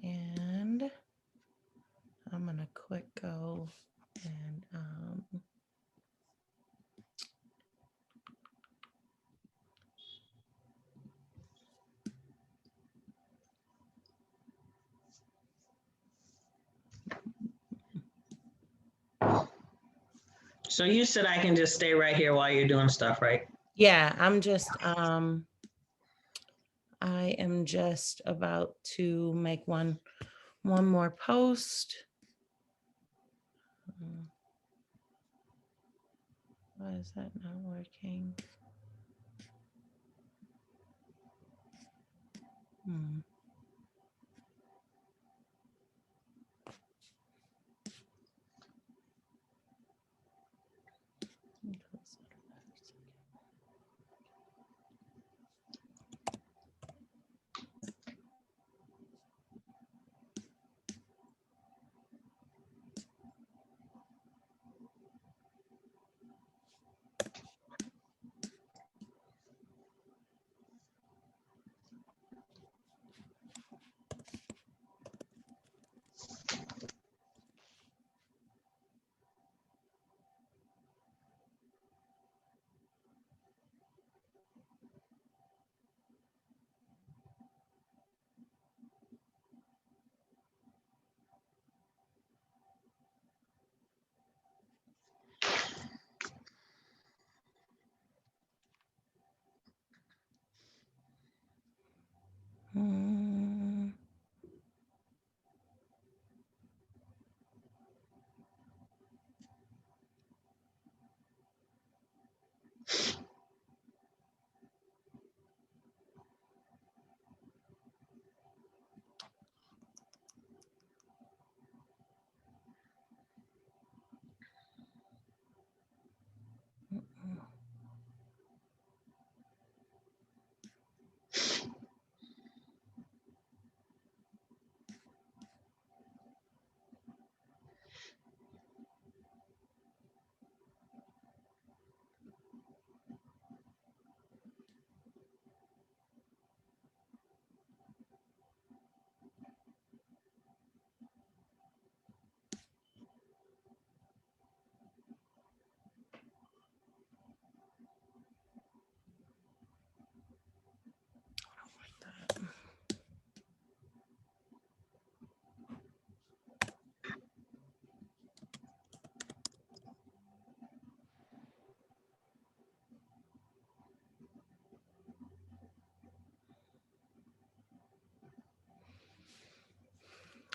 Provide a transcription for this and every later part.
And I'm gonna quick go and So you said I can just stay right here while you're doing stuff, right? yeah, I'm just I am just about to make one more post. Why is that not working?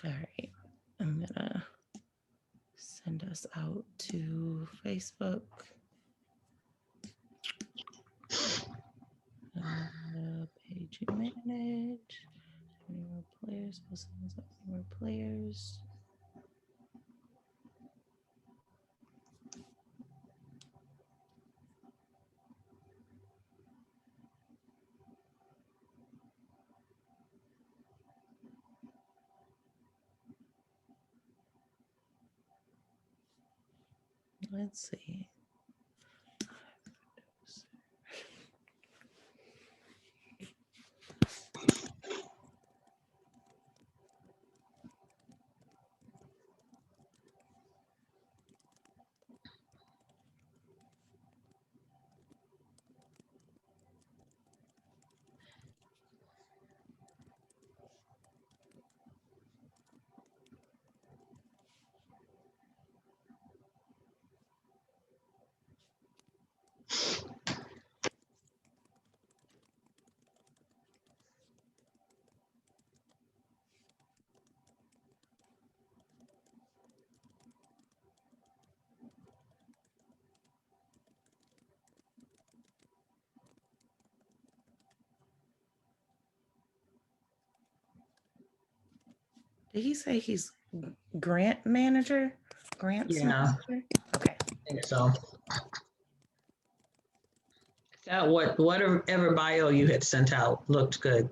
All right, I'm gonna send us out to Facebook. Page you manage. Ebony Road Players. Ebony Road Players. Let's see. Did he say he's grant manager? Grants Yeah. manager? Okay. I think so. That whatever bio you had sent out looked good.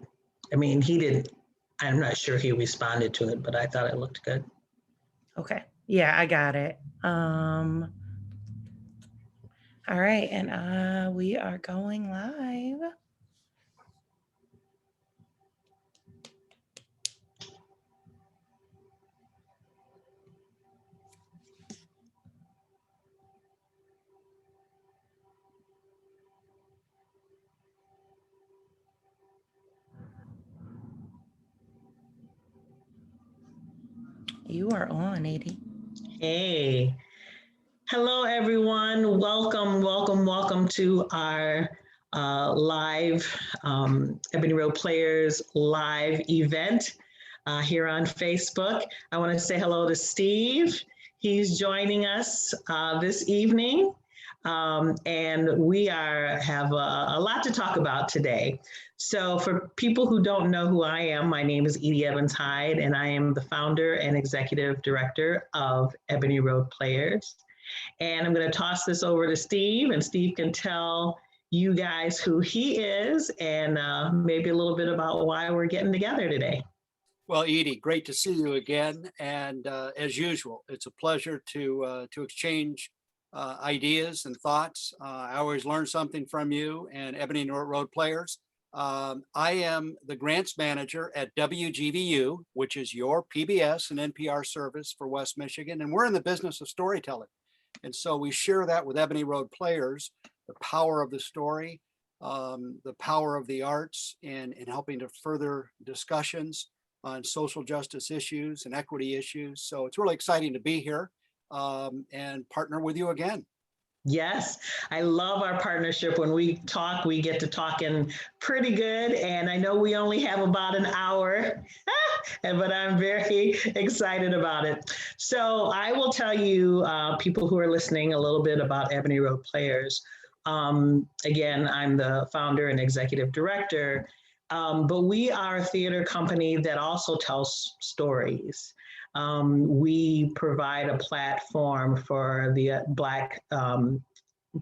I mean, he didn't, I'm not sure he responded to it, but I thought it looked good. Okay. Yeah, I got it. All right, and we are going live. You are on, Edye. Hey, hello everyone. Welcome to our live Ebony Road Players live event here on Facebook. I want to say hello to Steve. He's joining us this evening. And we have a lot to talk about today. So for people who don't know who I am, my name is Edye Hyde, and I am the founder and executive director of Ebony Road Players. And I'm going to toss this over to Steve, and Steve can tell you guys who he is and maybe a little bit about why we're getting together today. Well, Edye, great to see you again. And as usual, it's a pleasure to exchange ideas and thoughts. I always learn something from you and Ebony Road Players. I am the grants manager at WGVU, which is your PBS and NPR service for West Michigan. And we're in the business of storytelling. And so we share that with Ebony Road Players, the power of the story, the power of the arts in helping to further discussions on social justice issues and equity issues. So it's really exciting to be here and partner with you again. Yes, I love our partnership. When we talk, we get to talking pretty good. And I know we only have about an hour, but I'm very excited about it. So I will tell you, people who are listening, a little bit about Ebony Road Players. Again, I'm the founder and executive director, but we are a theater company that also tells stories. We provide a platform for the Black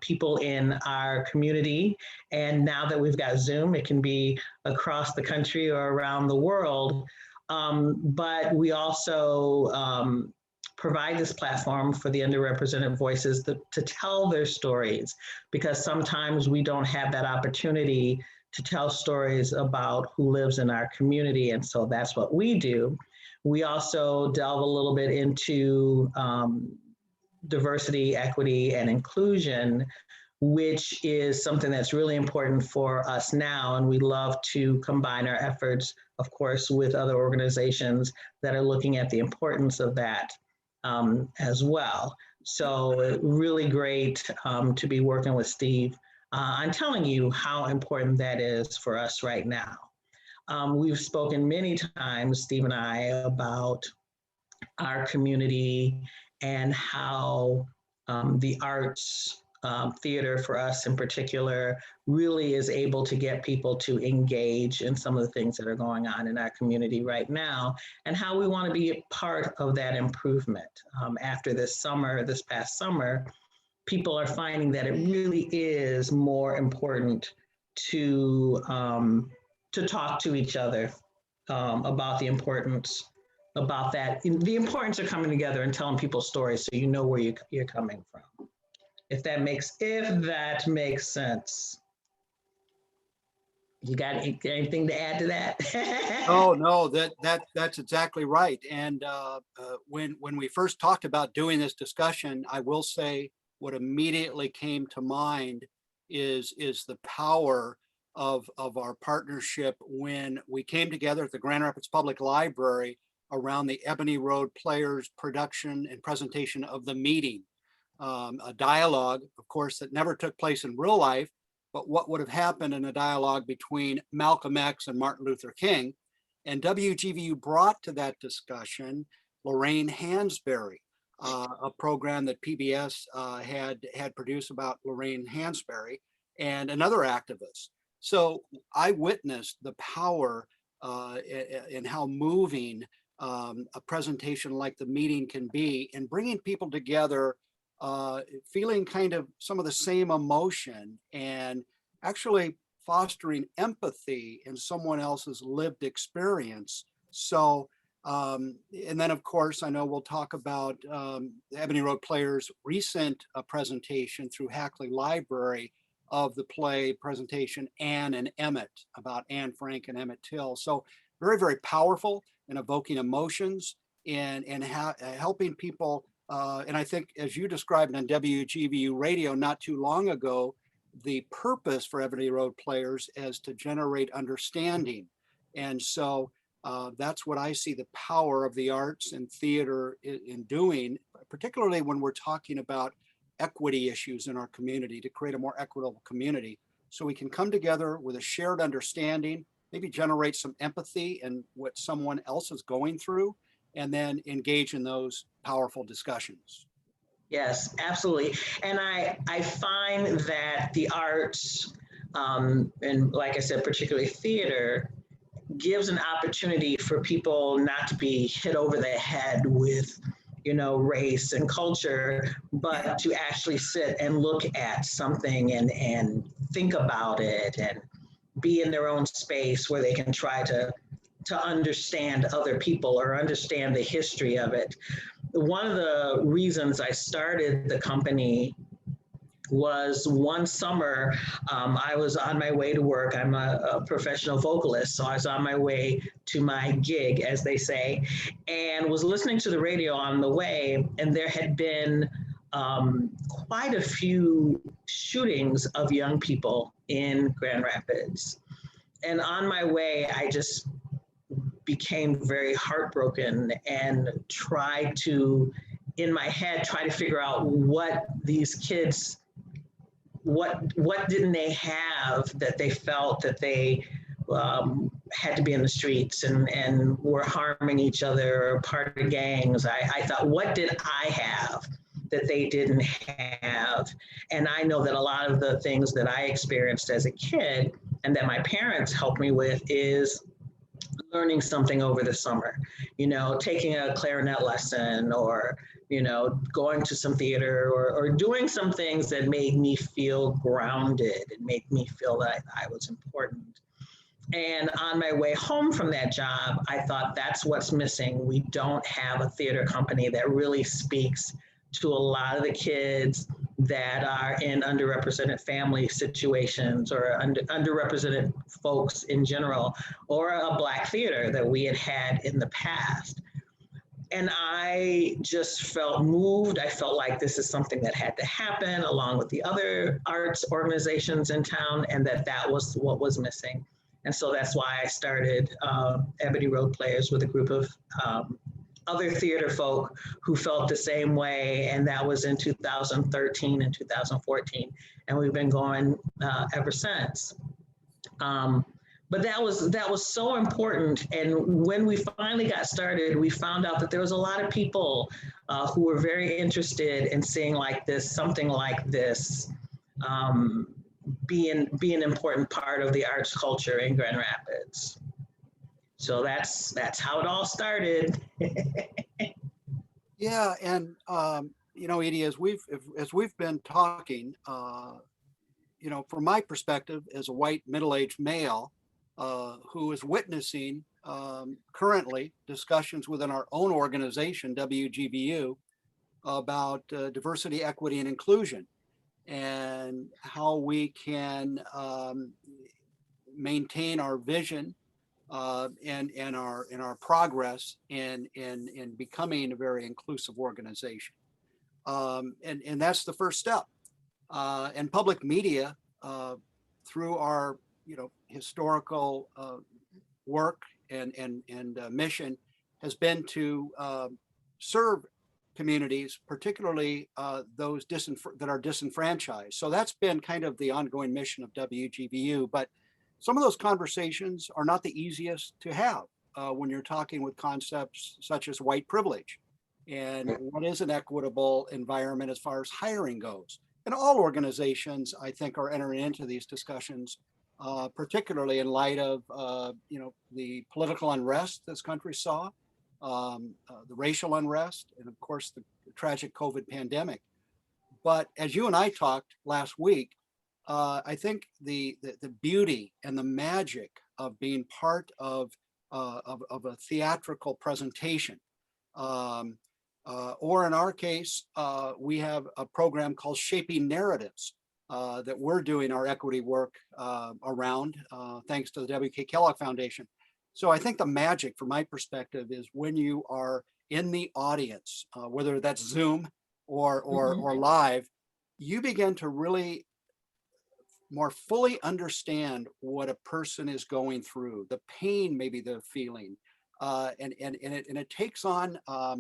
people in our community. And now that we've got Zoom, it can be across the country or around the world. But we also provide this platform for the underrepresented voices to tell their stories, because sometimes we don't have that opportunity to tell stories about who lives in our community. And so that's what we do. We also delve a little bit into diversity, equity, and inclusion, which is something that's really important for us now. And we love to combine our efforts, of course, with other organizations that are looking at the importance of that as well. So really great to be working with Steve on telling you how important that is for us right now. We've spoken many times, Steve and I, about our community and how the arts, theater for us in particular, really is able to get people to engage in some of the things that are going on in our community right now, and how we want to be a part of that improvement. After this past summer, people are finding that it really is more important to talk to each other about the importance of coming together and telling people stories, so you know where you're coming from. If that makes sense. You got anything to add to that? Oh no, that's exactly right. And when we first talked about doing this discussion, I will say what immediately came to mind is the power of our partnership when we came together at the Grand Rapids Public Library around the Ebony Road Players production and presentation of The Meeting, a dialogue, of course, that never took place in real life, but what would have happened in a dialogue between Malcolm X and Martin Luther King. And WGVU brought to that discussion Lorraine Hansberry, a program that PBS had produced about Lorraine Hansberry and another activist. So I witnessed the power and how moving a presentation like The Meeting can be in bringing people together, feeling kind of some of the same emotion and actually fostering empathy in someone else's lived experience. So, and then of course, I know we'll talk about the Ebony Road Players' recent presentation through Hackley Library of the play presentation Anne and Emmett, about Anne Frank and Emmett Till. So very, very powerful in evoking emotions and helping people. And I think, as you described on WGVU radio not too long ago, the purpose for Ebony Road Players is to generate understanding. And so That's what I see the power of the arts and theater in doing, particularly when we're talking about equity issues in our community, to create a more equitable community. So we can come together with a shared understanding, maybe generate some empathy in what someone else is going through, and then engage in those powerful discussions. Yes, absolutely. And I find that the arts, and like I said, particularly theater, gives an opportunity for people not to be hit over the head with, race and culture, but to actually sit and look at something and think about it and be in their own space where they can try to understand other people or understand the history of it. One of the reasons I started the company was one summer, I was on my way to work. I'm a professional vocalist, so I was on my way to my gig, as they say, and was listening to the radio on the way, and there had been quite a few shootings of young people in Grand Rapids. And on my way, I just became very heartbroken and tried to, in my head, try to figure out what these kids, what didn't they have that they felt that they had to be in the streets and were harming each other or part of gangs. I thought, what did I have that they didn't have? And I know that a lot of the things that I experienced as a kid and that my parents helped me with is learning something over the summer, taking a clarinet lesson or, going to some theater or doing some things that made me feel grounded and made me feel that I was important. And on my way home from that job, I thought that's what's missing. We don't have a theater company that really speaks to a lot of the kids that are in underrepresented family situations or underrepresented folks in general, or a Black theater that we had in the past. And I just felt moved. I felt like this is something that had to happen along with the other arts organizations in town, and that was what was missing. And so that's why I started Ebony Road Players with a group of other theater folk who felt the same way. And that was in 2013 and 2014. And we've been going ever since. But that was so important. And when we finally got started, we found out that there was a lot of people who were very interested in seeing something like this be an important part of the arts culture in Grand Rapids. So that's how it all started. Yeah, and Edye, as we've been talking, from my perspective as a white middle-aged male who is witnessing currently discussions within our own organization, WGVU, about diversity, equity, and inclusion, and how we can maintain our vision and our progress in becoming a very inclusive organization. And that's the first step. And public media, through our historical work and mission, has been to serve communities, particularly those that are disenfranchised. So that's been kind of the ongoing mission of WGVU. But some of those conversations are not the easiest to have when you're talking with concepts such as white privilege and what is an equitable environment as far as hiring goes. And all organizations, I think, are entering into these discussions, particularly in light of the political unrest this country saw, the racial unrest, and of course the tragic COVID pandemic. But as you and I talked last week, I think the beauty and the magic of being part of a theatrical presentation, or in our case, we have a program called Shaping Narratives that we're doing our equity work around, thanks to the W.K. Kellogg Foundation. So I think the magic, from my perspective, is when you are in the audience, whether that's Zoom or live, you begin to really more fully understand what a person is going through, the pain maybe they're feeling, and it takes on a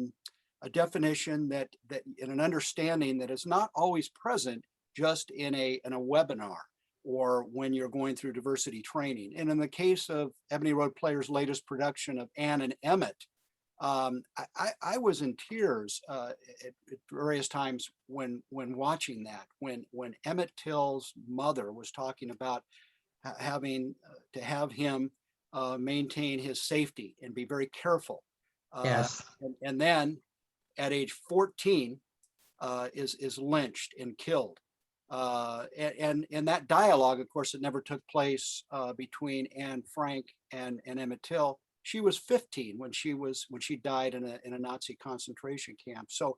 definition that and an understanding that is not always present just in a webinar or when you're going through diversity training. And in the case of Ebony Road Players' latest production of Ann and Emmett, I was in tears at various times when watching that, when Emmett Till's mother was talking about having to have him maintain his safety and be very careful. Yes. And then at age 14 is lynched and killed. And that dialogue, of course, it never took place between Anne Frank and Emmett Till. She was 15 when she died in a Nazi concentration camp. So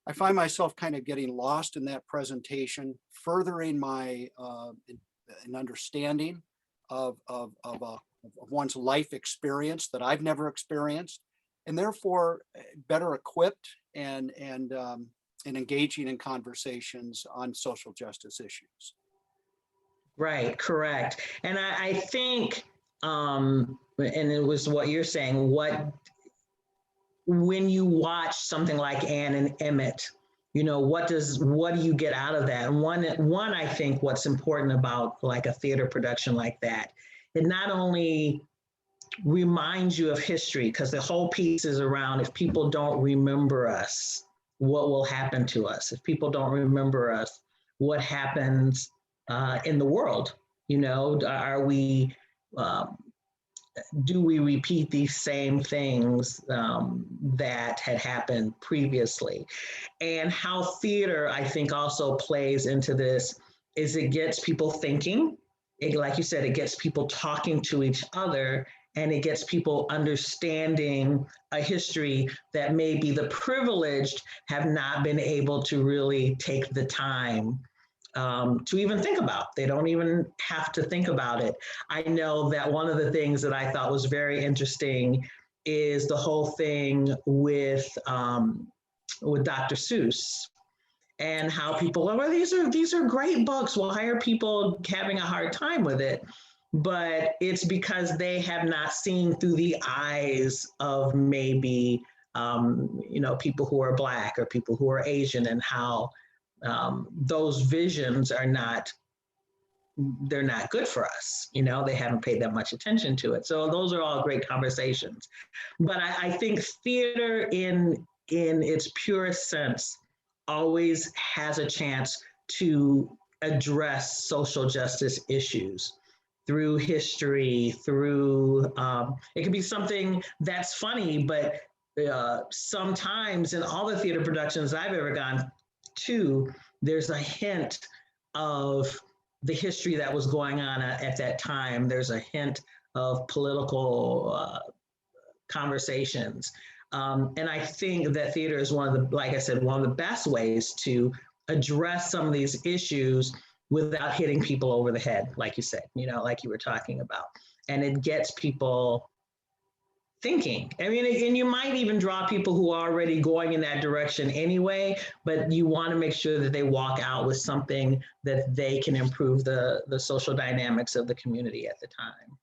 I find myself kind of getting lost in that presentation, furthering my an understanding of one's life experience that I've never experienced, and therefore better equipped and engaging in conversations on social justice issues. Right, correct. And I think, and it was what you're saying, when you watch something like Ann and Emmett, you know, what do you get out of that? And one, I think what's important about like a theater production like that, it not only reminds you of history, because the whole piece is around, if people don't remember us, what will happen to us? If people don't remember us, what happens in the world? You know, do we repeat these same things that had happened previously? And how theater, I think, also plays into this is it gets people thinking. Like you said, it gets people talking to each other, and it gets people understanding a history that maybe the privileged have not been able to really take the time to even think about. They don't even have to think about it. I know that one of the things that I thought was very interesting is the whole thing with Dr. Seuss, and how people are, well, these are great books. Why are people having a hard time with it? But it's because they have not seen through the eyes of maybe, you know, people who are Black or people who are Asian, and how those visions they're not good for us. You know, they haven't paid that much attention to it. So those are all great conversations. But I think theater in its purest sense always has a chance to address social justice issues through history, through, it could be something that's funny, but sometimes in all the theater productions I've ever gone to, there's a hint of the history that was going on at that time. There's a hint of political conversations. And I think that theater is one of the, like I said, one of the best ways to address some of these issues without hitting people over the head, like you said, you know, like you were talking about. And it gets people thinking. I mean, and you might even draw people who are already going in that direction anyway, but you want to make sure that they walk out with something that they can improve the social dynamics of the community at the time.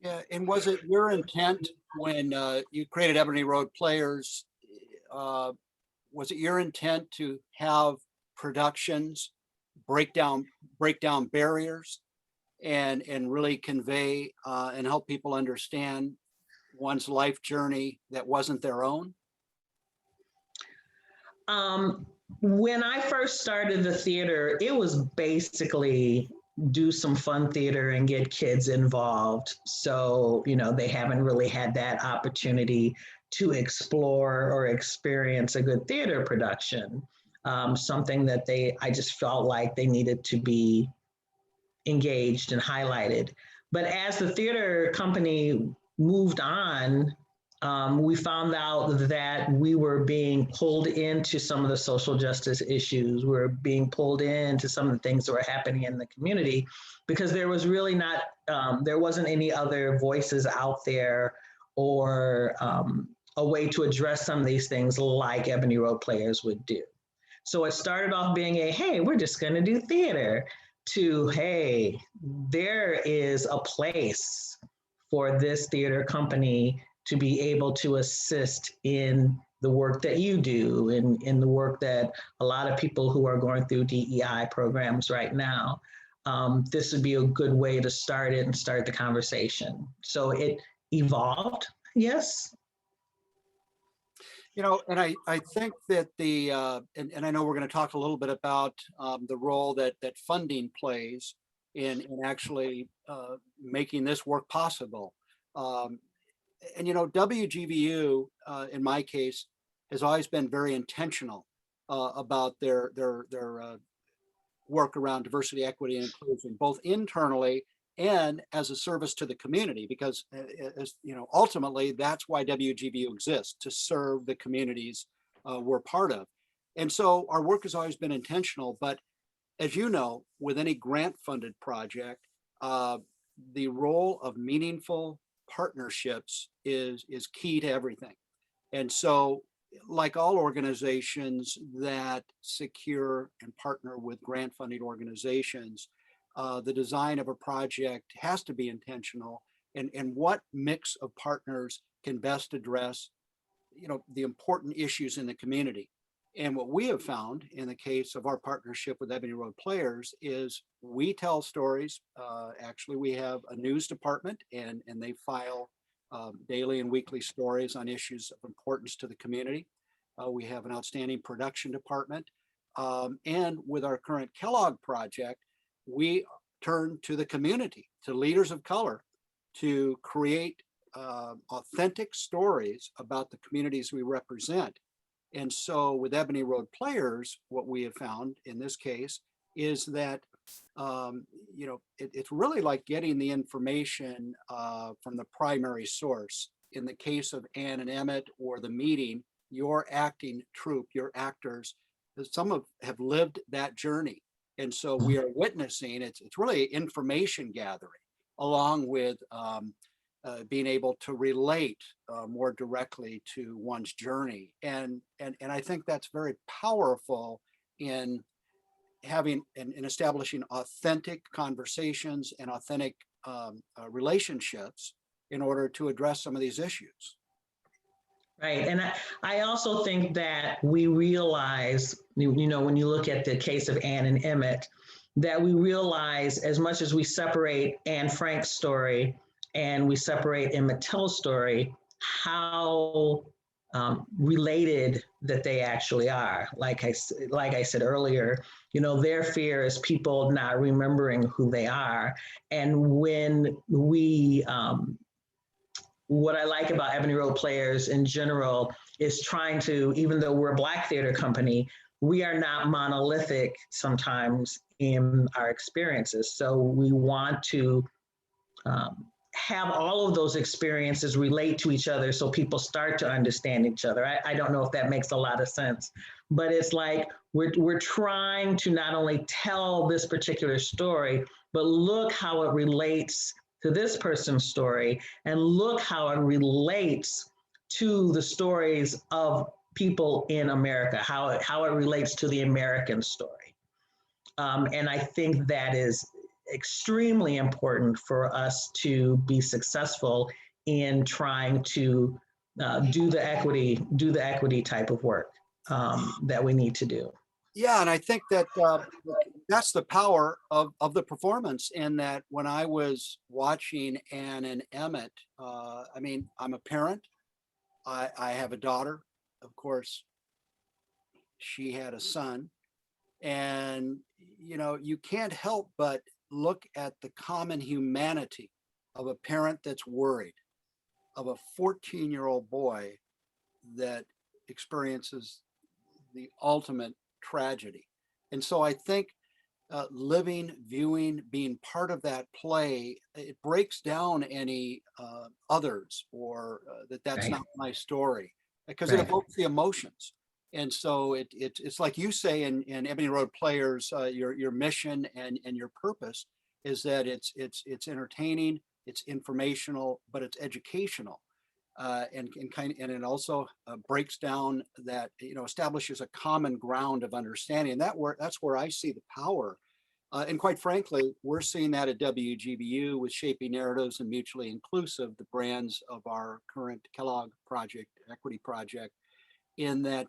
Yeah, and was it your intent when you created Ebony Road Players, was it your intent to have productions break down barriers and really convey and help people understand one's life journey that wasn't their own? When I first started the theater, it was basically do some fun theater and get kids involved. So, you know, they haven't really had that opportunity to explore or experience a good theater production. Something that I just felt like they needed to be engaged and highlighted. But as the theater company moved on, we found out that we were being pulled into some of the social justice issues. We were being pulled into some of the things that were happening in the community, because there was really not, there wasn't any other voices out there or a way to address some of these things like Ebony Road Players would do. So it started off being hey, we're just gonna do theater. to, hey, there is a place for this theater company to be able to assist in the work that you do and in the work that a lot of people who are going through DEI programs right now. This would be a good way to start it and start the conversation. So it evolved, yes. You know, and I think that and I know we're going to talk a little bit about the role that funding plays in actually making this work possible. Um, and you know, WGVU in my case has always been very intentional about their work around diversity, equity, and inclusion, both internally and as a service to the community, because as you know, ultimately that's why WGVU exists, to serve the communities we're part of. And so our work has always been intentional, but as you know, with any grant funded project, the role of meaningful partnerships is key to everything. And so, like all organizations that secure and partner with grant funding organizations, the design of a project has to be intentional, and what mix of partners can best address, you know, the important issues in the community. And what we have found in the case of our partnership with Ebony Road Players is we tell stories. Actually, we have a news department, and they file daily and weekly stories on issues of importance to the community. We have an outstanding production department. And with our current Kellogg project, we turn to the community, to leaders of color, to create authentic stories about the communities we represent. And so with Ebony Road Players, what we have found in this case is that, you know, it's really like getting the information from the primary source. In the case of Ann and Emmett or the meeting, your acting troupe, your actors, some have lived that journey. And so we are witnessing, it's really information gathering along with being able to relate more directly to one's journey. And I think that's very powerful in having and in establishing authentic conversations and authentic relationships in order to address some of these issues. Right. And I also think that we realize, you know, when you look at the case of Ann and Emmett, that we realize as much as we separate Anne Frank's story and we separate Emmett Till's story, how related that they actually are. Like I said earlier, you know, their fear is people not remembering who they are. And when we, what I like about Ebony Road Players in general is trying to, even though we're a Black theater company, we are not monolithic sometimes in our experiences. So we want to have all of those experiences relate to each other so people start to understand each other. I don't know if that makes a lot of sense, but it's like we're trying to not only tell this particular story, but look how it relates to this person's story and look how it relates to the stories of people in America, how it relates to the American story. And I think that is extremely important for us to be successful in trying to do the equity type of work that we need to do. Yeah, and I think that that's the power of the performance. In that, when I was watching Ann and Emmett, I mean, I'm a parent. I have a daughter. Of course, she had a son, and you know, you can't help but look at the common humanity of a parent that's worried, of a 14-year-old boy that experiences the ultimate tragedy. And so I think living, viewing, being part of that play, it breaks down any others or that's Right. not my story, because it Right. evokes the emotions. And so it's like you say in Ebony Road Players, your mission and your purpose is that it's entertaining, it's informational, but it's educational. And it also breaks down that, you know, establishes a common ground of understanding. That's where I see the power And quite frankly, we're seeing that at WGVU with Shaping Narratives and Mutually Inclusive, the brands of our current Kellogg project, equity project, in that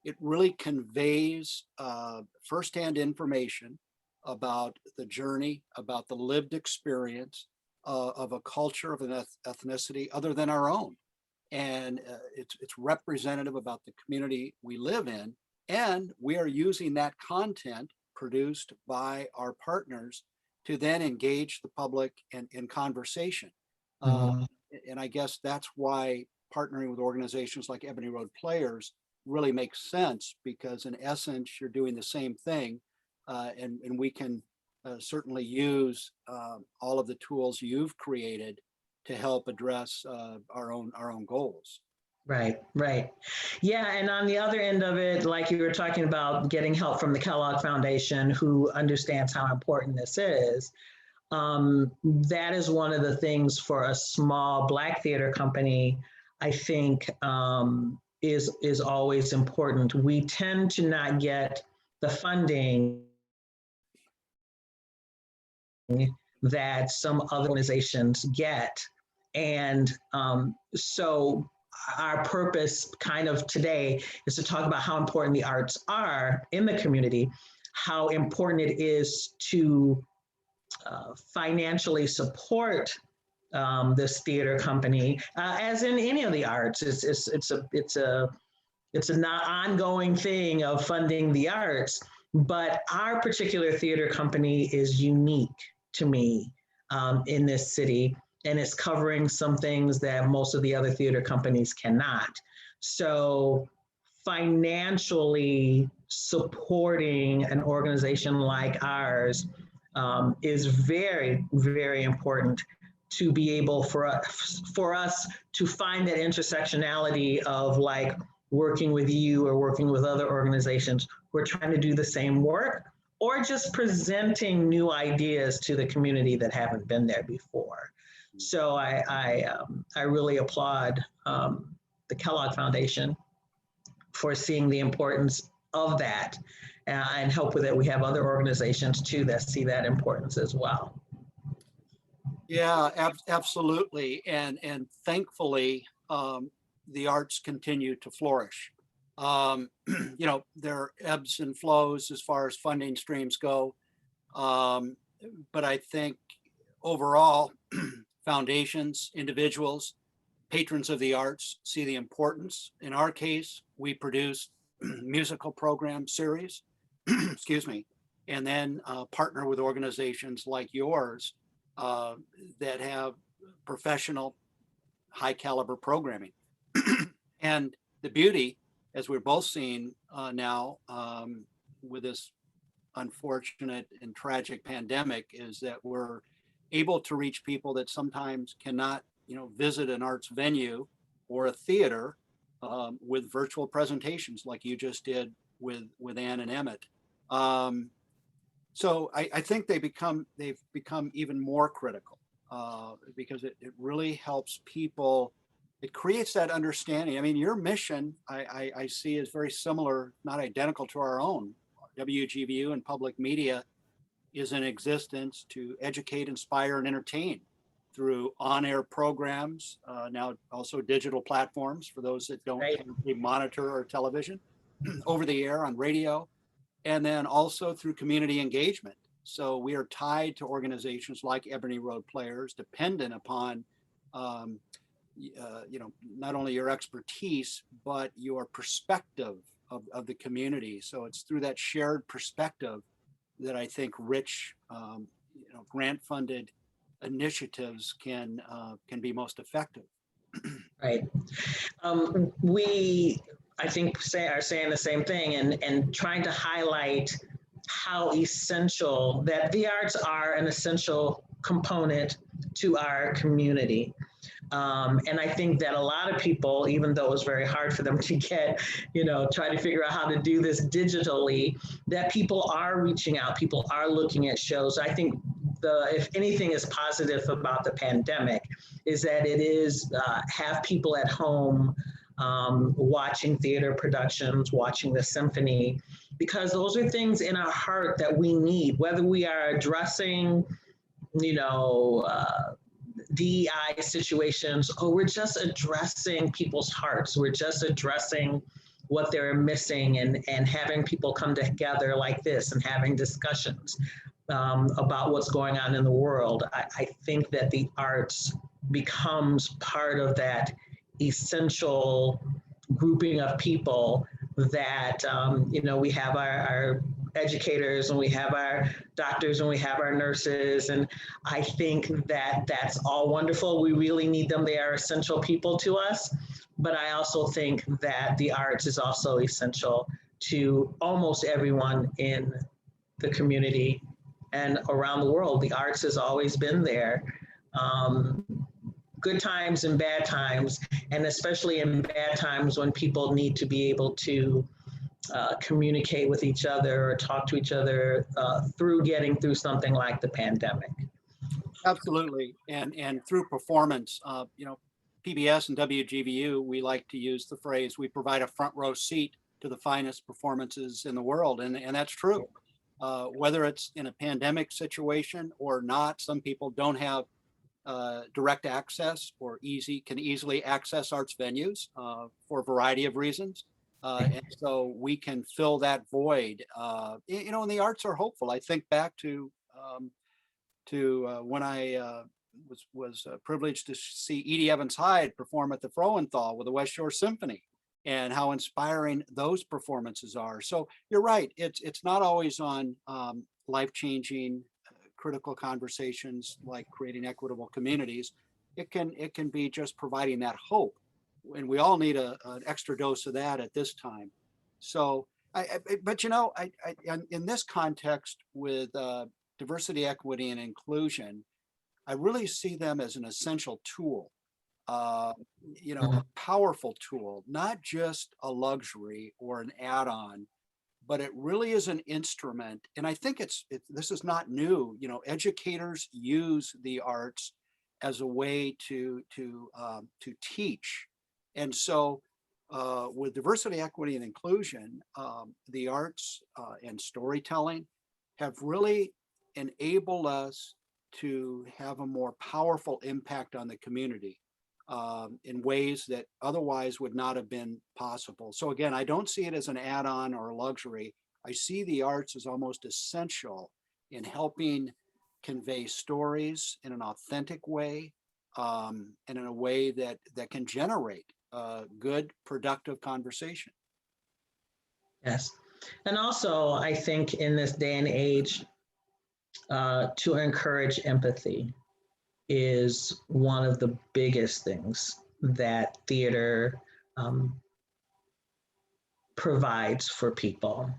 it really conveys firsthand information about the journey, about the lived experience of a culture, of an ethnicity other than our own. And it's representative about the community we live in. And we are using that content produced by our partners to then engage the public in conversation. And I guess that's why partnering with organizations like Ebony Road Players really makes sense, because in essence, you're doing the same thing. And we can certainly use all of the tools you've created to help address our own goals. Right, right. Yeah, and on the other end of it, like you were talking about getting help from the Kellogg Foundation, who understands how important this is. That is one of the things for a small Black theater company, I think, is always important. We tend to not get the funding that some other organizations get. And so our purpose kind of today is to talk about how important the arts are in the community, how important it is to financially support this theater company, as in any of the arts. It's an ongoing thing of funding the arts, but our particular theater company is unique to me in this city, and it's covering some things that most of the other theater companies cannot. So financially supporting an organization like ours is very, very important to be able for us to find that intersectionality of like working with you or working with other organizations who are trying to do the same work, or just presenting new ideas to the community that haven't been there before. So I really applaud the Kellogg Foundation for seeing the importance of that, and hope that we have other organizations too that see that importance as well. Yeah, absolutely. And thankfully, the arts continue to flourish. You know, there are ebbs and flows as far as funding streams go. But I think overall, foundations, individuals, patrons of the arts see the importance. In our case, we produce musical program series, excuse me, and then partner with organizations like yours that have professional, high caliber programming. And the beauty, as we're both seeing now with this unfortunate and tragic pandemic, is that we're able to reach people that sometimes cannot, you know, visit an arts venue or a theater with virtual presentations like you just did with Ann and Emmett. So I think they've become even more critical because it really helps people. It creates that understanding. I mean, your mission I see is very similar, not identical to our own. WGVU and public media is in existence to educate, inspire, and entertain through on-air programs, now also digital platforms for those that don't monitor or television, over the air on radio, and then also through community engagement. So we are tied to organizations like Ebony Road Players, dependent upon you know, not only your expertise, but your perspective of the community. So it's through that shared perspective that I think rich, you know, grant-funded initiatives can be most effective. Right. We, I think, are saying the same thing, and trying to highlight how essential that the arts are, an essential component to our community. And I think that a lot of people, even though it was very hard for them to get, you know, try to figure out how to do this digitally, that people are reaching out, people are looking at shows. I think if anything is positive about the pandemic is that it is have people at home watching theater productions, watching the symphony, because those are things in our heart that we need, whether we are addressing, you know, DEI situations, or we're just addressing people's hearts. We're just addressing what they're missing, and having people come together like this and having discussions about what's going on in the world. I think that the arts becomes part of that essential grouping of people that, you know, we have our educators, and we have our doctors, and we have our nurses. And I think that that's all wonderful. We really need them. They are essential people to us. But I also think that the arts is also essential to almost everyone in the community and around the world. The arts has always been there. Good times and bad times, and especially in bad times when people need to be able to communicate with each other or talk to each other through getting through something like the pandemic. Absolutely. And through performance, you know, PBS and WGVU, we like to use the phrase, we provide a front row seat to the finest performances in the world. And that's true. Whether it's in a pandemic situation or not, some people don't have direct access or can easily access arts venues for a variety of reasons. And so we can fill that void, you know, and the arts are hopeful. I think back to when I was privileged to see Edye Evans Hyde perform at the Froenthal with the West Shore Symphony, and how inspiring those performances are. So you're right. It's not always on life-changing, critical conversations like creating equitable communities. It can be just providing that hope, and we all need an extra dose of that at this time. So, but you know, in this context with diversity, equity, and inclusion, I really see them as an essential tool, you know, a powerful tool, not just a luxury or an add-on, but it really is an instrument. And I think this is not new. You know, educators use the arts as a way to teach. And so with diversity, equity, and inclusion, the arts and storytelling have really enabled us to have a more powerful impact on the community in ways that otherwise would not have been possible. So again, I don't see it as an add-on or a luxury. I see the arts as almost essential in helping convey stories in an authentic way, and in a way that can generate good, productive conversation. Yes. And also, I think in this day and age, to encourage empathy is one of the biggest things that theater provides for people.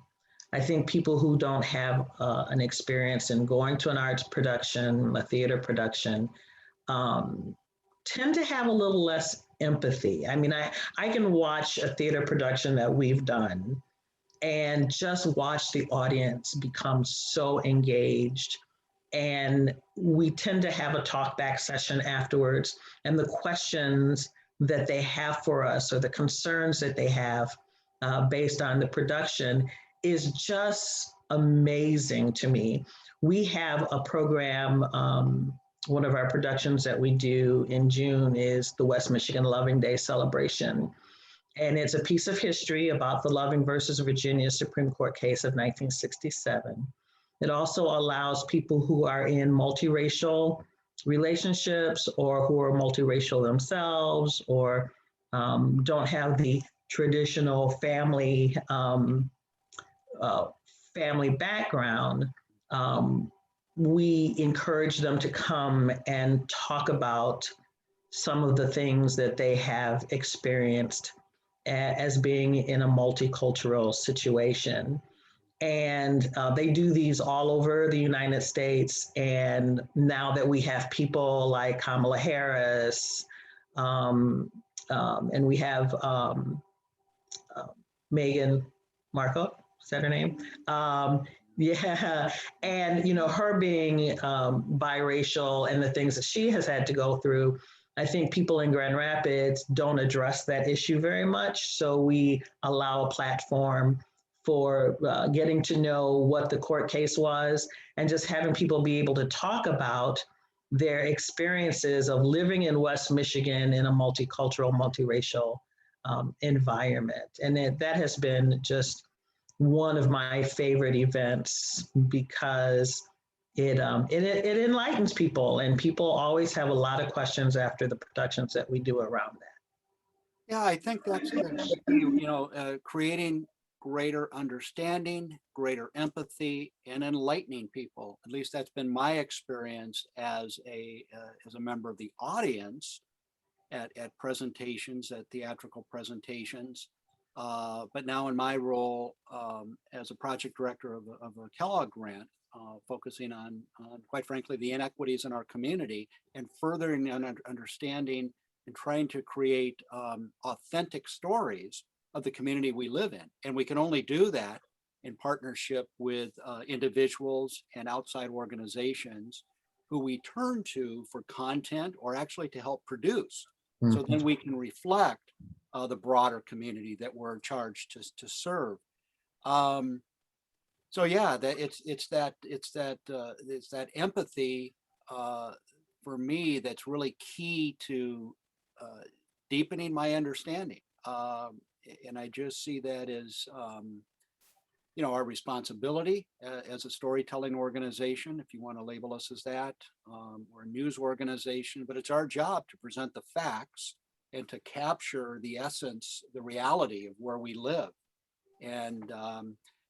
I think people who don't have an experience in going to an arts production, a theater production, tend to have a little less empathy. I mean, I can watch a theater production that we've done and just watch the audience become so engaged. And we tend to have a talk back session afterwards, and the questions that they have for us or the concerns that they have based on the production is just amazing to me. We have a program, one of our productions that we do in June is the West Michigan Loving Day celebration. And it's a piece of history about the Loving versus Virginia Supreme Court case of 1967. It also allows people who are in multiracial relationships or who are multiracial themselves or don't have the traditional family background. We encourage them to come and talk about some of the things that they have experienced as being in a multicultural situation. And they do these all over the United States. And now that we have people like Kamala Harris, and we have Meghan Markle, is that her name? Yeah, and you know, her being biracial and the things that she has had to go through, I think people in Grand Rapids don't address that issue very much. So we allow a platform for getting to know what the court case was and just having people be able to talk about their experiences of living in West Michigan in a multicultural, multiracial environment. And that has been just one of my favorite events because it enlightens people, and people always have a lot of questions after the productions that we do around that. Yeah, I think that's the key, you know, creating greater understanding, greater empathy, and enlightening people. At least that's been my experience as a member of the audience at presentations, at theatrical presentations. But now in my role as a project director of a Kellogg grant, focusing on, quite frankly, the inequities in our community and furthering an understanding and trying to create authentic stories of the community we live in. And we can only do that in partnership with individuals and outside organizations who we turn to for content or actually to help produce. So then we can reflect the broader community that we're charged to serve. So yeah, that it's that empathy for me that's really key to deepening my understanding. And I just see that as you know, our responsibility as a storytelling organization, if you want to label us as that. We're a news organization, but it's our job to present the facts and to capture the essence, the reality of where we live. And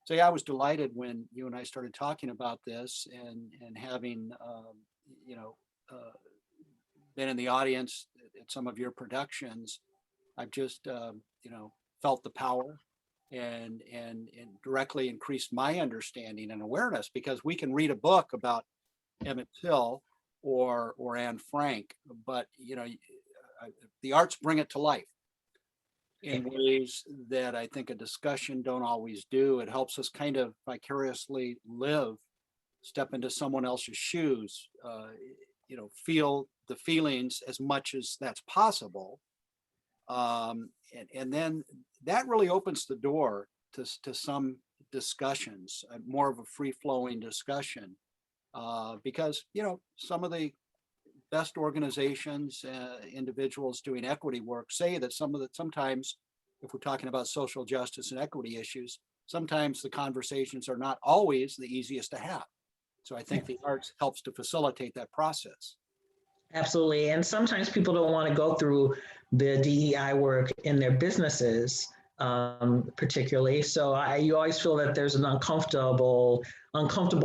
so yeah, I was delighted when you and I started talking about this, and having you know, been in the audience at some of your productions. I've just you know, felt the power and directly increased my understanding and awareness, because we can read a book about Emmett Till or Anne Frank, but you know, the arts bring it to life in ways that I think a discussion don't always do. It helps us kind of vicariously live, step into someone else's shoes, you know, feel the feelings as much as that's possible. And then that really opens the door to some discussions, more of a free-flowing discussion, because, you know, some of the best organizations, individuals doing equity work say that sometimes, if we're talking about social justice and equity issues, sometimes the conversations are not always the easiest to have. So I think the arts helps to facilitate that process. Absolutely. And sometimes people don't want to go through the DEI work in their businesses, particularly. So you always feel that there's an uncomfortable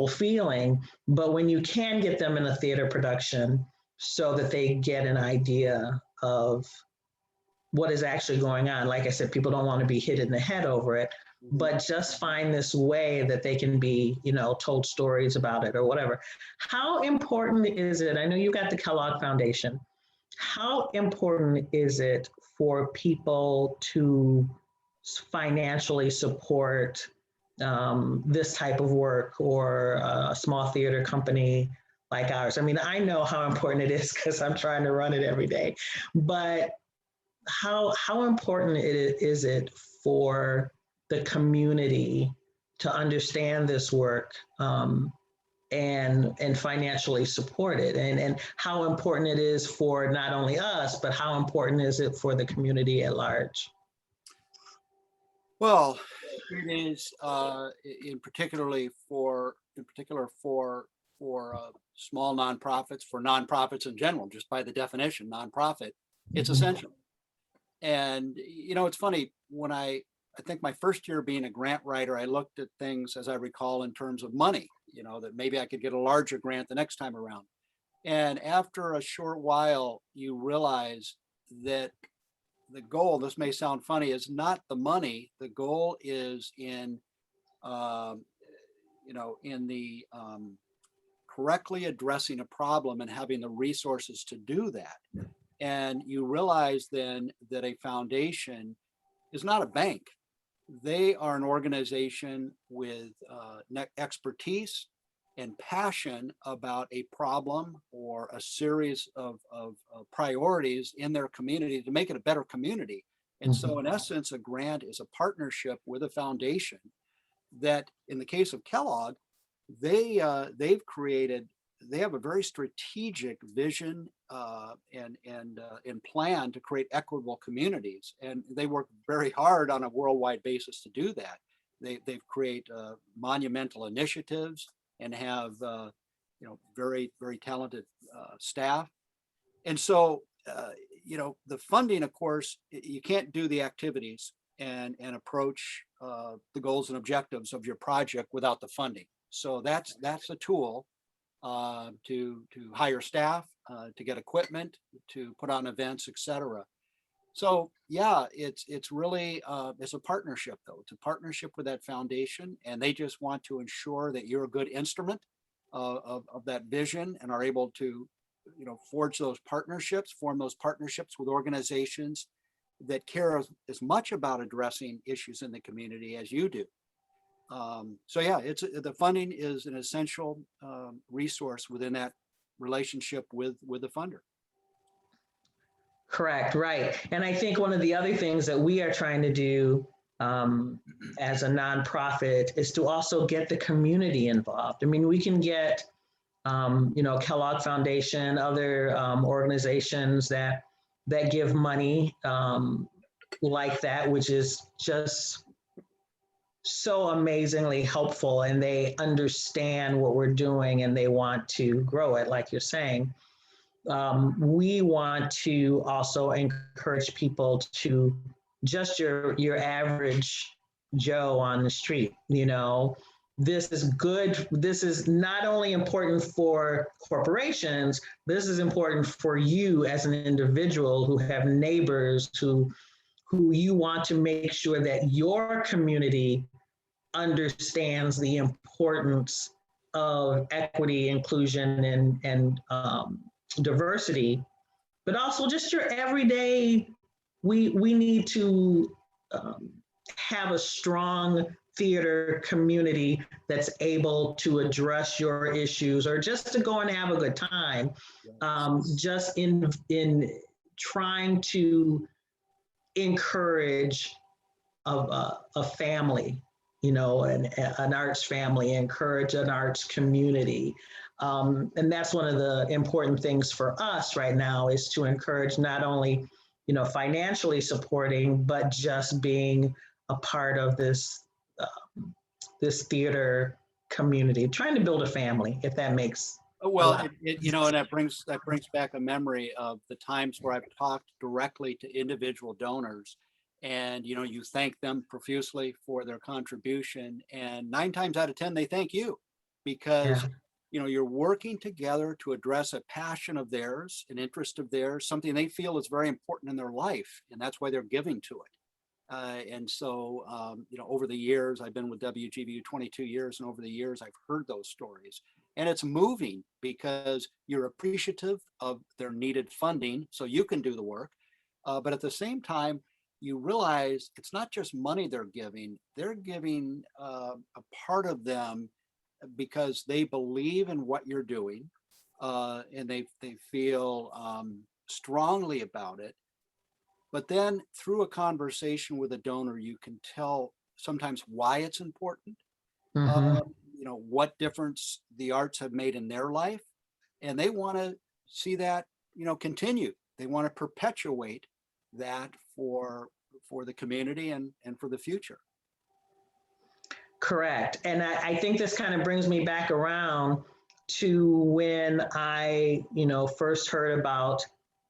feeling. But when you can get them in a theater production so that they get an idea of what is actually going on, like I said, people don't want to be hit in the head over it, but just find this way that they can be, you know, told stories about it or whatever. How important is it? I know you got the Kellogg Foundation. How important is it for people to financially support this type of work, or a small theater company like ours? I mean, I know how important it is because I'm trying to run it every day, but how important is it for the community to understand this work, and financially support it, and how important it is for not only us, but how important is it for the community at large? Well, it is in particular for small nonprofits, for nonprofits in general, just by the definition, nonprofit, it's essential. And you know, it's funny, when I think my first year being a grant writer, I looked at things, as I recall, in terms of money, you know, that maybe I could get a larger grant the next time around. And after a short while, you realize that the goal, this may sound funny, is not the money. The goal is in, you know, in the correctly addressing a problem and having the resources to do that. And you realize then that a foundation is not a bank. They are an organization with expertise and passion about a problem or a series of priorities in their community to make it a better community. And so in essence, a grant is a partnership with a foundation that in the case of Kellogg, they have a very strategic vision and plan to create equitable communities, and they work very hard on a worldwide basis to do that. They've create monumental initiatives and have very talented staff, and so the funding, of course, you can't do the activities and approach the goals and objectives of your project without the funding. So that's a tool to hire staff, to get equipment, to put on events, etc. So yeah, it's really it's a partnership though. It's a partnership with that foundation, and they just want to ensure that you're a good instrument of that vision and are able to form those partnerships with organizations that care as much about addressing issues in the community as you do. So yeah, the funding is an essential resource within that relationship with the funder. Correct, right. And I think one of the other things that we are trying to do as a nonprofit is to also get the community involved. I mean, we can get, Kellogg Foundation, other organizations that give money like that, which is just so amazingly helpful, and they understand what we're doing and they want to grow it, like you're saying. We want to also encourage people to just your average Joe on the street, this is good. This is not only important for corporations, this is important for you as an individual who have neighbors who you want to make sure that your community understands the importance of equity, inclusion, and diversity, but also just your everyday. We need to have a strong theater community that's able to address your issues, or just to go and have a good time. Just in trying to encourage a family, an arts family, encourage an arts community. And that's one of the important things for us right now, is to encourage not only, financially supporting, but just being a part of this theater community, trying to build a family, if that makes. Well, and that brings back a memory of the times where I've talked directly to individual donors, and you thank them profusely for their contribution, and 9 times out of 10 they thank you, because you're working together to address a passion of theirs, an interest of theirs, something they feel is very important in their life, and that's why they're giving to it. And so, over the years, I've been with WGVU 22 years, and over the years, I've heard those stories. And it's moving because you're appreciative of their needed funding so you can do the work. But at the same time, you realize it's not just money they're giving a part of them because they believe in what you're doing, and they feel strongly about it. But then through a conversation with a donor, you can tell sometimes why it's important, what difference the arts have made in their life. And they want to see that, continue. They want to perpetuate that for the community and for the future. Correct. And I think this kind of brings me back around to when I, first heard about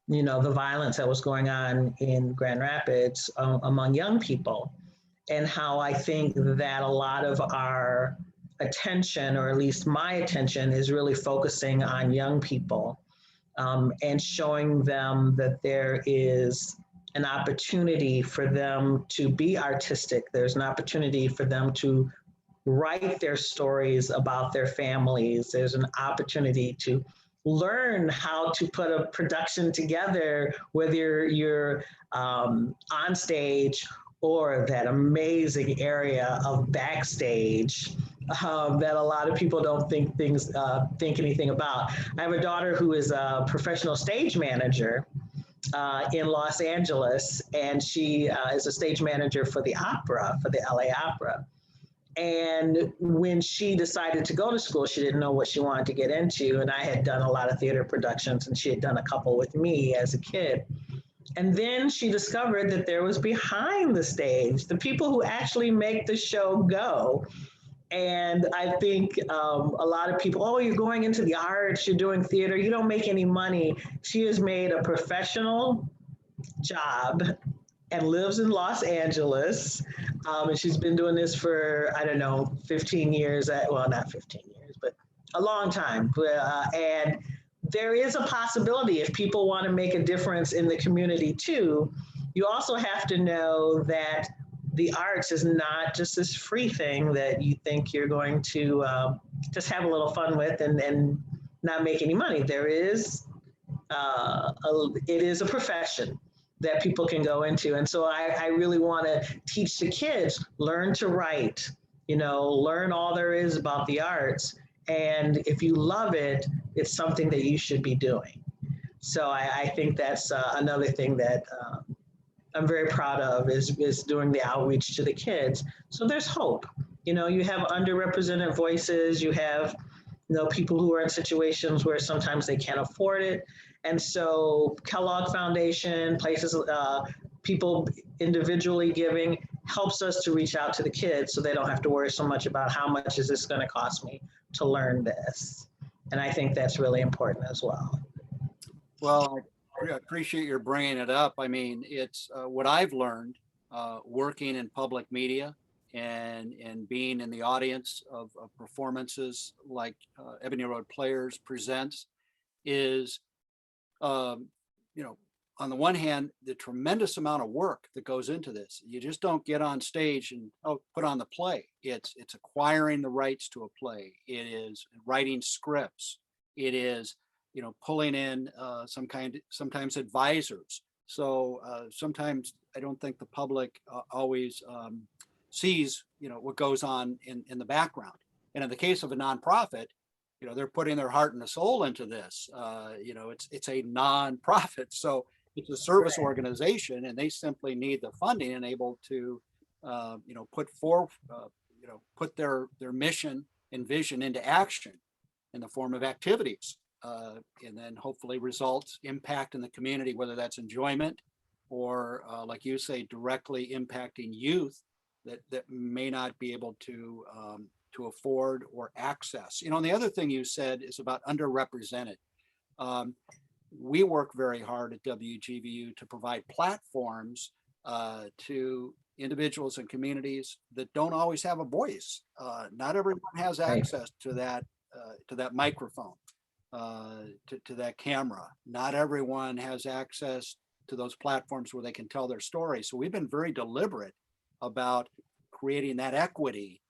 the violence that was going on in Grand Rapids among young people, and how I think that a lot of our attention, or at least my attention, is really focusing on young people, and showing them that there is an opportunity for them to be artistic. There's an opportunity for them to write their stories about their families. There's an opportunity to learn how to put a production together, whether you're on stage or that amazing area of backstage that a lot of people don't think anything about. I have a daughter who is a professional stage manager in Los Angeles, and she is a stage manager for the opera, for the LA Opera. And when she decided to go to school, she didn't know what she wanted to get into. And I had done a lot of theater productions, and she had done a couple with me as a kid. And then she discovered that there was behind the stage, the people who actually make the show go. And I think a lot of people, oh, you're going into the arts, you're doing theater, you don't make any money. She has made a professional job and lives in Los Angeles. And she's been doing this for, I don't know, 15 years. Well, not 15 years, but a long time. And there is a possibility if people want to make a difference in the community too. You also have to know that the arts is not just this free thing that you think you're going to just have a little fun with and not make any money. There is, it is a profession that people can go into. And so I really want to teach the kids, learn to write, learn all there is about the arts. And if you love it, it's something that you should be doing. So I think that's another thing that I'm very proud of is doing the outreach to the kids. So there's hope. You have underrepresented voices, you have people who are in situations where sometimes they can't afford it. And so Kellogg Foundation, places, people individually giving helps us to reach out to the kids so they don't have to worry so much about how much is this going to cost me to learn this. And I think that's really important as well. Well, I appreciate your bringing it up. I mean, it's what I've learned working in public media and being in the audience of performances like Ebony Road Players presents is, on the one hand, the tremendous amount of work that goes into this. You just don't get on stage and put on the play. It's acquiring the rights to a play. It is writing scripts. It is pulling in sometimes advisors. So sometimes I don't think the public always sees what goes on in the background. And in the case of a nonprofit, they're putting their heart and soul into this. It's a nonprofit, so it's a service organization, and they simply need the funding and able to, put their mission and vision into action in the form of activities, and then hopefully results impact in the community, whether that's enjoyment or, like you say, directly impacting youth that may not be able to afford or access. And the other thing you said is about underrepresented. We work very hard at WGVU to provide platforms to individuals and communities that don't always have a voice. Not everyone has access to that microphone, to that camera. Not everyone has access to those platforms where they can tell their story. So we've been very deliberate about creating that equity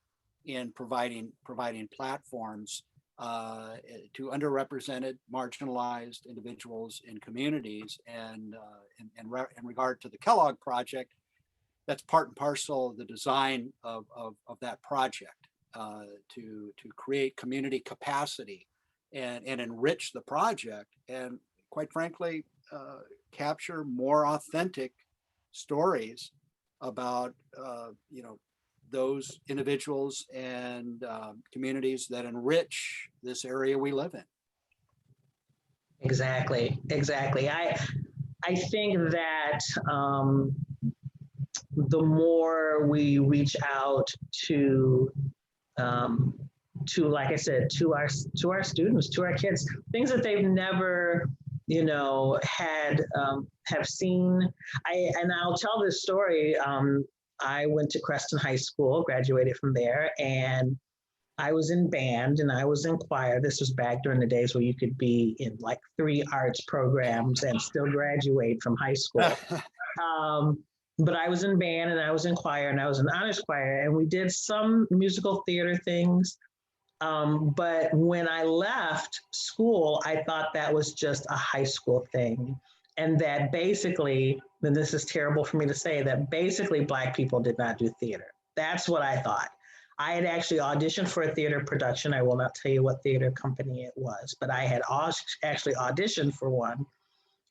in providing platforms to underrepresented, marginalized individuals in communities. And in regard to the Kellogg project, that's part and parcel of the design of that project, to create community capacity and enrich the project, and quite frankly, capture more authentic stories about those individuals and communities that enrich this area we live in. Exactly. I think that the more we reach out to like I said, to our students, to our kids, things that they've never have seen. I'll tell this story. I went to Creston High School, graduated from there, and I was in band and I was in choir. This was back during the days where you could be in like 3 arts programs and still graduate from high school. But I was in band and I was in choir and I was in honors choir, and we did some musical theater things. But when I left school, I thought that was just a high school thing. And that basically, and this is terrible for me to say, that basically Black people did not do theater. That's what I thought. I had actually auditioned for a theater production. I will not tell you what theater company it was, but I had actually auditioned for one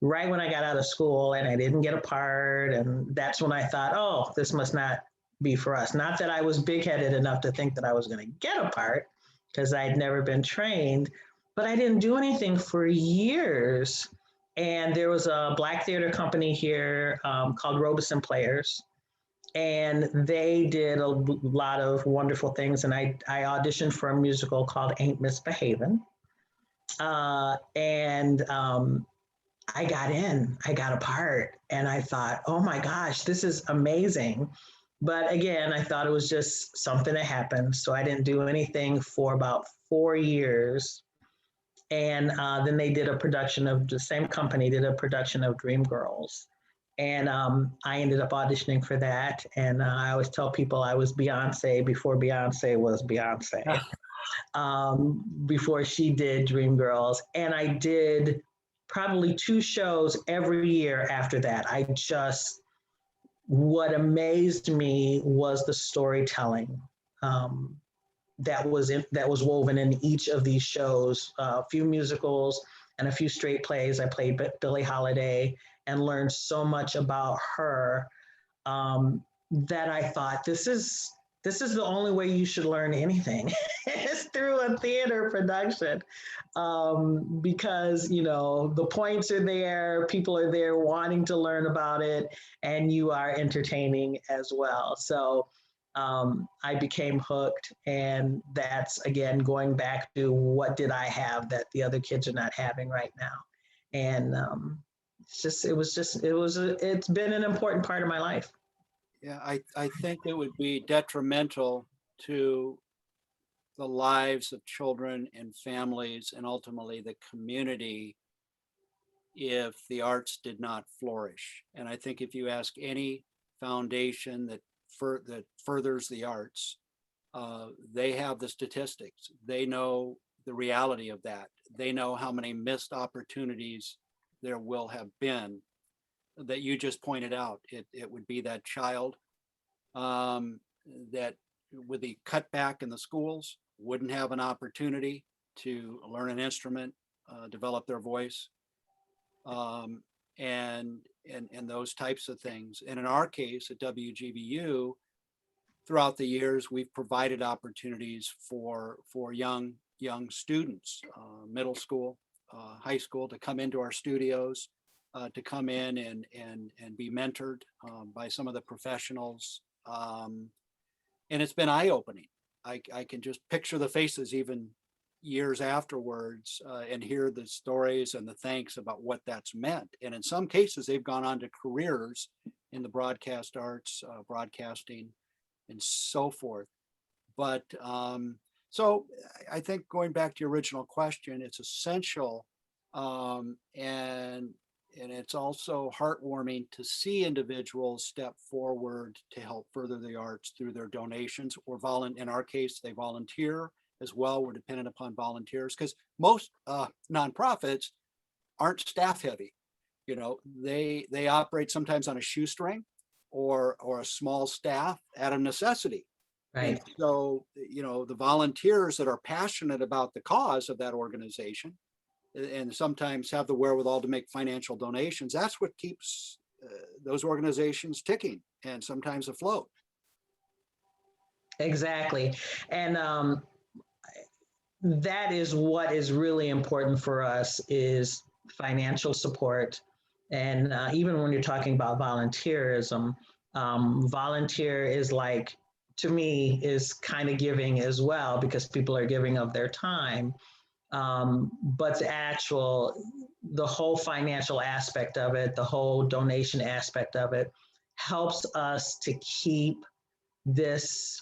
right when I got out of school, and I didn't get a part. And that's when I thought, oh, this must not be for us. Not that I was big-headed enough to think that I was going to get a part, because I'd never been trained, but I didn't do anything for years. And there was a Black theater company here called Robeson Players, and they did a lot of wonderful things. And I auditioned for a musical called Ain't Misbehavin'. And I got in, I got a part, and I thought, oh my gosh, this is amazing. But again, I thought it was just something that happened. So I didn't do anything for about 4 years. And then they did a production of, the same company did a production of Dreamgirls. And I ended up auditioning for that. And I always tell people I was Beyonce before Beyonce was Beyonce, before she did Dreamgirls. And I did probably 2 shows every year after that. What amazed me was the storytelling that was woven in each of these shows. A few musicals and a few straight plays. I played Billie Holiday and learned so much about her that I thought, this is the only way you should learn anything is through a theater production, because the points are there, people are there wanting to learn about it, and you are entertaining as well. So I became hooked, and that's again going back to what did I have that the other kids are not having right now, and it's been an important part of my life. Yeah, I think it would be detrimental to the lives of children and families and ultimately the community if the arts did not flourish. And I think if you ask any foundation that furthers the arts, they have the statistics. They know the reality of that. They know how many missed opportunities there will have been that you just pointed out. It would be that child that with the cutback in the schools wouldn't have an opportunity to learn an instrument, develop their voice, and those types of things. And in our case at WGVU, throughout the years, we've provided opportunities for young students, middle school, high school, to come into our studios, to come in and be mentored by some of the professionals. And it's been eye-opening. I can just picture the faces even years afterwards, and hear the stories and the thanks about what that's meant. And in some cases, they've gone on to careers in the broadcast arts, broadcasting, and so forth. But so I think going back to your original question, it's essential, and it's also heartwarming to see individuals step forward to help further the arts through their donations or in our case, they volunteer as well. We're dependent upon volunteers because most nonprofits aren't staff heavy. They operate sometimes on a shoestring or a small staff out of necessity. Right. And so, the volunteers that are passionate about the cause of that organization and sometimes have the wherewithal to make financial donations, that's what keeps those organizations ticking and sometimes afloat. Exactly. And that is what is really important for us is financial support. And even when you're talking about volunteerism, volunteer is like, to me, is kind of giving as well, because people are giving of their time. But the whole financial aspect of it, the whole donation aspect of it helps us to keep this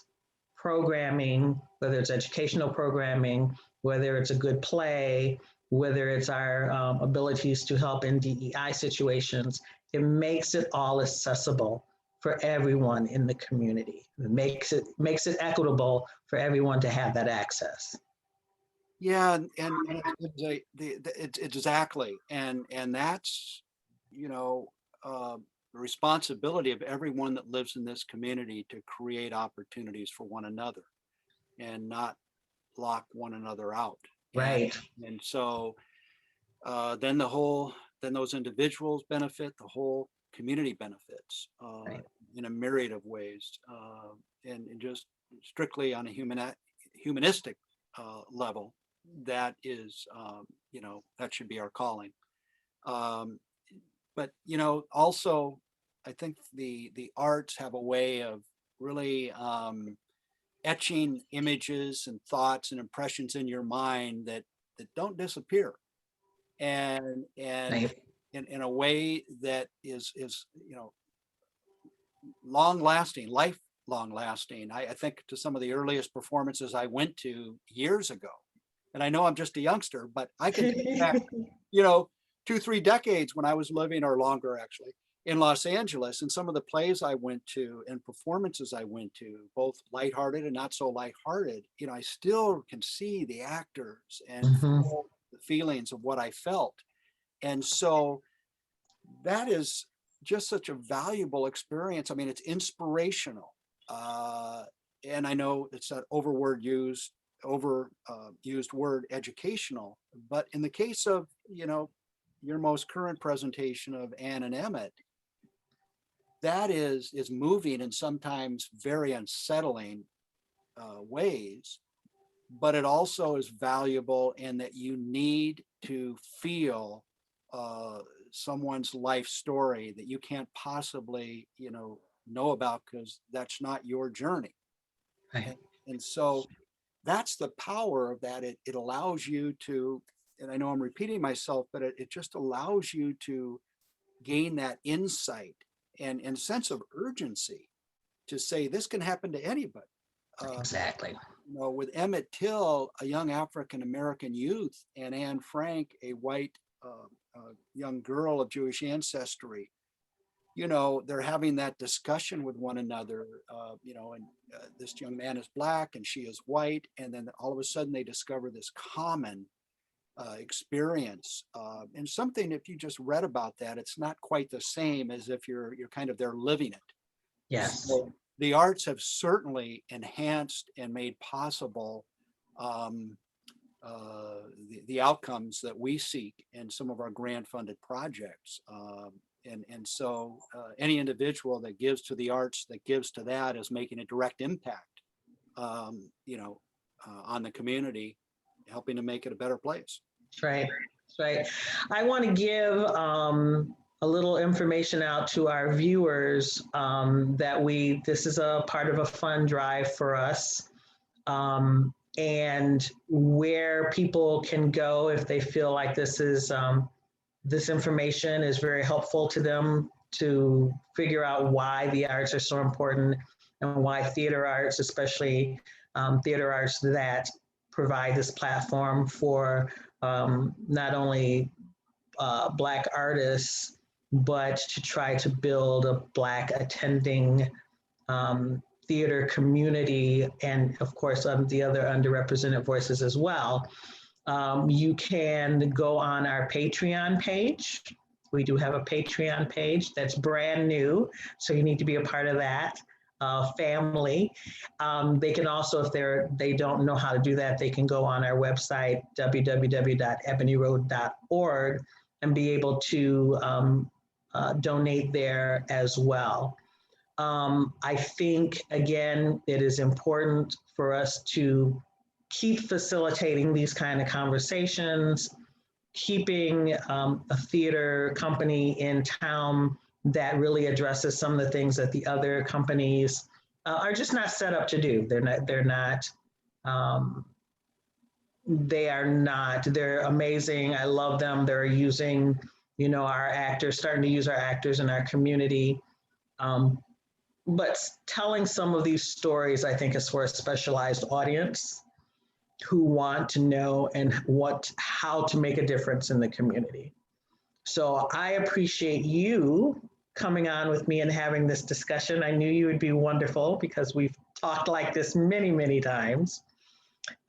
programming, whether it's educational programming, whether it's a good play, whether it's our abilities to help in DEI situations, it makes it all accessible for everyone in the community. It makes it equitable for everyone to have that access. Yeah, and it's exactly, and that's the responsibility of everyone that lives in this community to create opportunities for one another and not lock one another out. Right. And so then those individuals benefit, the whole community benefits Right. in a myriad of ways, and just strictly on a humanistic level. That is, that should be our calling. Um, but also, I think the arts have a way of really etching images and thoughts and impressions in your mind that don't disappear, and Right. in a way that is long lasting, lifelong lasting. I think to some of the earliest performances I went to years ago, and I know I'm just a youngster, but I can think back, 2, 3 decades when I was living, or longer actually, in Los Angeles, and some of the plays I went to and performances I went to, both lighthearted and not so lighthearted, I still can see the actors and Mhm. feel the feelings of what I felt. And so that is just such a valuable experience. I mean, it's inspirational. And I know it's that overused word, educational, but in the case of, your most current presentation of Anne and Emmett, that is moving and sometimes very unsettling ways, but it also is valuable in that you need to feel someone's life story that you can't possibly, know about, because that's not your journey. Right. And so that's the power of that. It allows you to, and I know I'm repeating myself, but it just allows you to gain that insight and sense of urgency to say this can happen to anybody. Exactly. With Emmett Till, a young African American youth, and Anne Frank, a white young girl of Jewish ancestry, they're having that discussion with one another, and this young man is black and she is white, and then all of a sudden they discover this common experience, and something, if you just read about that, it's not quite the same as if you're kind of there living it. Yes. So the arts have certainly enhanced and made possible the outcomes that we seek in some of our grant funded projects. And so any individual that gives to the arts, that gives to that, is making a direct impact, on the community, helping to make it a better place. That's right. That's right. I want to give a little information out to our viewers that this is a part of a fund drive for us, and where people can go if they feel like this information is very helpful to them to figure out why the arts are so important and why theater arts, especially theater arts that provide this platform for not only Black artists, but to try to build a Black attending theater community, and of course the other underrepresented voices as well. You can go on our Patreon page. We do have a Patreon page that's brand new, so you need to be a part of that family. They can also, if they don't know how to do that, they can go on our website, www.ebonyroad.org, and be able to donate there as well. I think, again, it is important for us to keep facilitating these kind of conversations, keeping a theater company in town that really addresses some of the things that the other companies are just not set up to do. They're amazing. I love them. They're using, our actors, starting to use our actors in our community. But telling some of these stories, I think, is for a specialized audience who want to know and how to make a difference in the community. So I appreciate you coming on with me and having this discussion. I knew you would be wonderful because we've talked like this many, many times.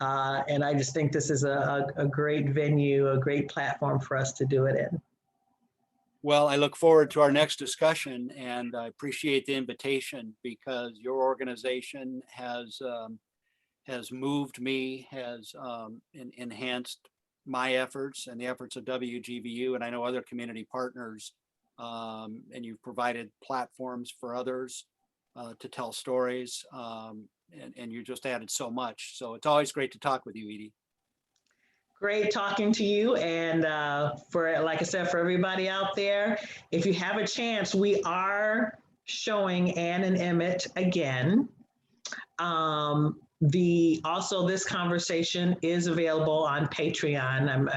And I just think this is a great venue, a great platform for us to do it in. Well, I look forward to our next discussion, and I appreciate the invitation, because your organization has moved me, has enhanced my efforts and the efforts of WGVU, and I know other community partners and you've provided platforms for others to tell stories. And you just added so much. So it's always great to talk with you, Edye. Great talking to you. And for, like I said, for everybody out there, if you have a chance, we are showing Ann and Emmett again. Also, this conversation is available on Patreon.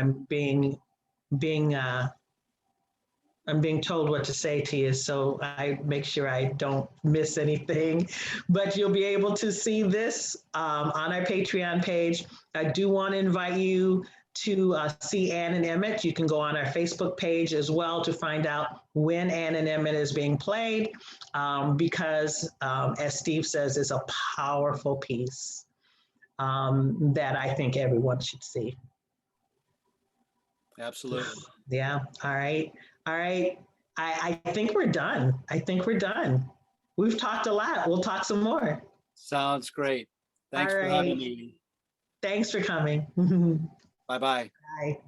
I'm being told what to say to you, so I make sure I don't miss anything. But you'll be able to see this on our Patreon page. I do want to invite you to see Ann and Emmett. You can go on our Facebook page as well to find out when Ann and Emmett is being played, because, as Steve says, it's a powerful piece that I think everyone should see. Absolutely. Yeah. All right. All right. I think we're done. I think we're done. We've talked a lot. We'll talk some more. Sounds great. Thanks All for right. having me. Thanks for coming. Bye-bye. Bye.